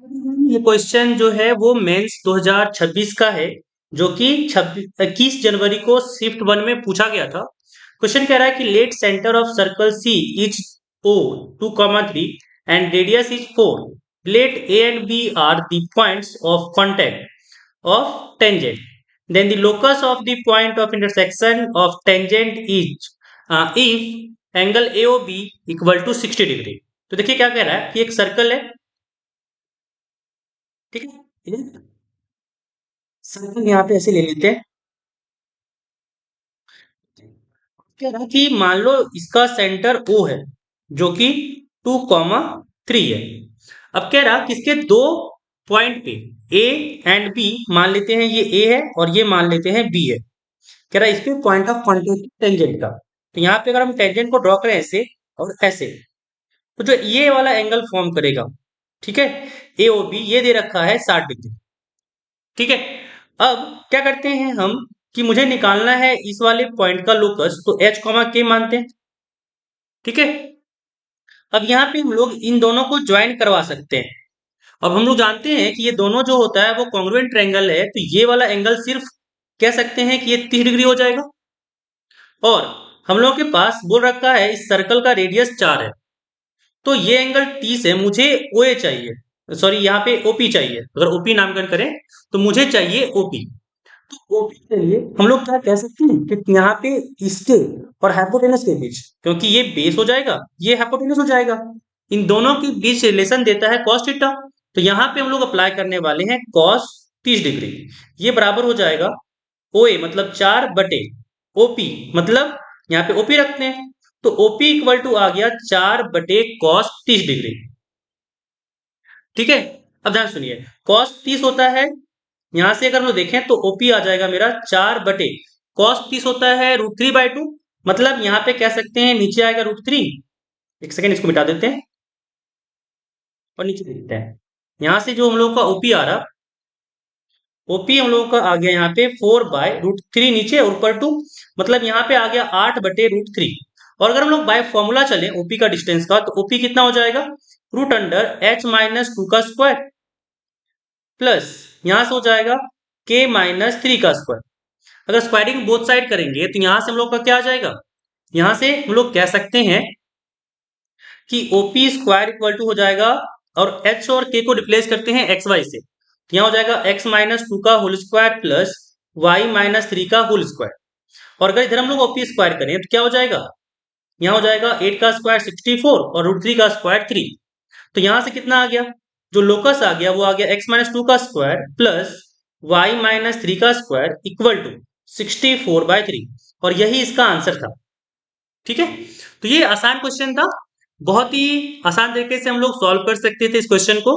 ये क्वेश्चन जो है वो मेंस 2026 का है, जो कि 21 जनवरी को शिफ्ट वन में पूछा गया था। क्वेश्चन कह रहा है कि let centre of circle C is O 2,3 and radius is 4। Let A and B are the points of contact of tangent. Then the locus of the point of intersection of tangent is if angle AOB equal to 60 degree. तो देखिए क्या कह रहा है कि एक circle है, ठीक है, सर्कल यहाँ पे ऐसे ले लेते हैं। कह रहा है कि मान लो इसका सेंटर O है, जो कि 2,3 है। अब कह रहा कि इसके दो पॉइंट पे A एंड B मान लेते हैं, ये A है और ये मान लेते हैं B है। कह रहा है इसके पॉइंट ऑफ कॉन्टेक्ट टेंजेंट का। तो यहाँ पे अगर हम टेंजेंट को ड्रॉ करें ऐसे और ऐसे, तो जो ये वाला एंगल फॉर्म करेगा, ठीक है, ए ओ बी, ये दे रखा है 60 डिग्री। ठीक है, अब क्या करते हैं हम कि मुझे निकालना है इस वाले पॉइंट का लोकस, तो एच कॉमा के मानते हैं। ठीक है, अब यहाँ पे हम लोग इन दोनों को ज्वाइन करवा सकते हैं। अब हम लोग जानते हैं कि ये दोनों जो होता है वो कॉन्ग्रुएंट ट्रायंगल है, तो ये वाला एंगल सिर्फ कह सकते हैं कि ये 30 डिग्री हो जाएगा। और हम लोगों के पास बोल रखा है इस सर्कल का रेडियस 4 है, तो ये एंगल 30 है, मुझे ओए चाहिए, सॉरी यहाँ पे ओपी चाहिए। अगर ओपी नामकरण करें तो मुझे चाहिए ओपी। तो ओपी के लिए हम लोग क्या कह सकते हैं कि यहाँ पे इसके और हाइपोटेनस के बीच, क्योंकि ये बेस हो जाएगा, ये हाइपोटेनस हो जाएगा, इन दोनों के बीच रिलेशन देता है कॉस थीटा। तो यहाँ पे हम लोग अप्लाई करने वाले हैं कॉस 30 डिग्री। ये बराबर हो जाएगा ओए मतलब 4 बटे ओपी, मतलब यहाँ पे ओपी रखते हैं, तो ओपी इक्वल टू आ गया 4 बटे कॉस 30 डिग्री। ठीक है, अब ध्यान सुनिए, कॉस 30 होता है, यहां से अगर हम लोग देखें तो ओपी आ जाएगा मेरा 4 बटे कॉस 30 होता है √3/2, मतलब यहाँ पे कह सकते हैं नीचे आएगा √3। एक सेकेंड इसको मिटा देते हैं और नीचे देखते हैं, यहां से जो हम लोग का ओपी आ रहा, ओपी हम लोगों का आ गया यहाँ पे 4/√3 नीचे और ऊपर 2, मतलब यहाँ पे आ गया 8/√3। और अगर हम लोग बाय फॉर्मूला चले ओपी का डिस्टेंस का, तो ओपी कितना हो जाएगा, √h-2 का स्क्वायर प्लस यहां से हो जाएगा k-3 का स्क्वायर। अगर स्क्वायरिंग बोथ साइड करेंगे तो यहां से हम लोग का क्या आ जाएगा, यहां से हम लोग कह सकते हैं कि ओपी स्क्वायर इक्वल टू हो जाएगा, और h और k को रिप्लेस करते हैं एक्स वाई से, तो यहाँ हो जाएगा x-2 का होल स्क्वायर प्लस y-3 का होल स्क्वायर। और अगर इधर हम लोग ओपी स्क्वायर करें तो क्या हो जाएगा, यहाँ हो जाएगा 8 का स्क्वायर 64 और √3 का स्क्वायर 3। तो यहां से कितना आ गया, जो लोकस आ गया वो आ गया x-2 का स्क्वायर प्लस y-3 का स्क्वायर इक्वल टू 64/3, और यही इसका आंसर था। ठीक है, तो ये आसान क्वेश्चन था, बहुत ही आसान तरीके से हम लोग सॉल्व कर सकते थे इस क्वेश्चन को।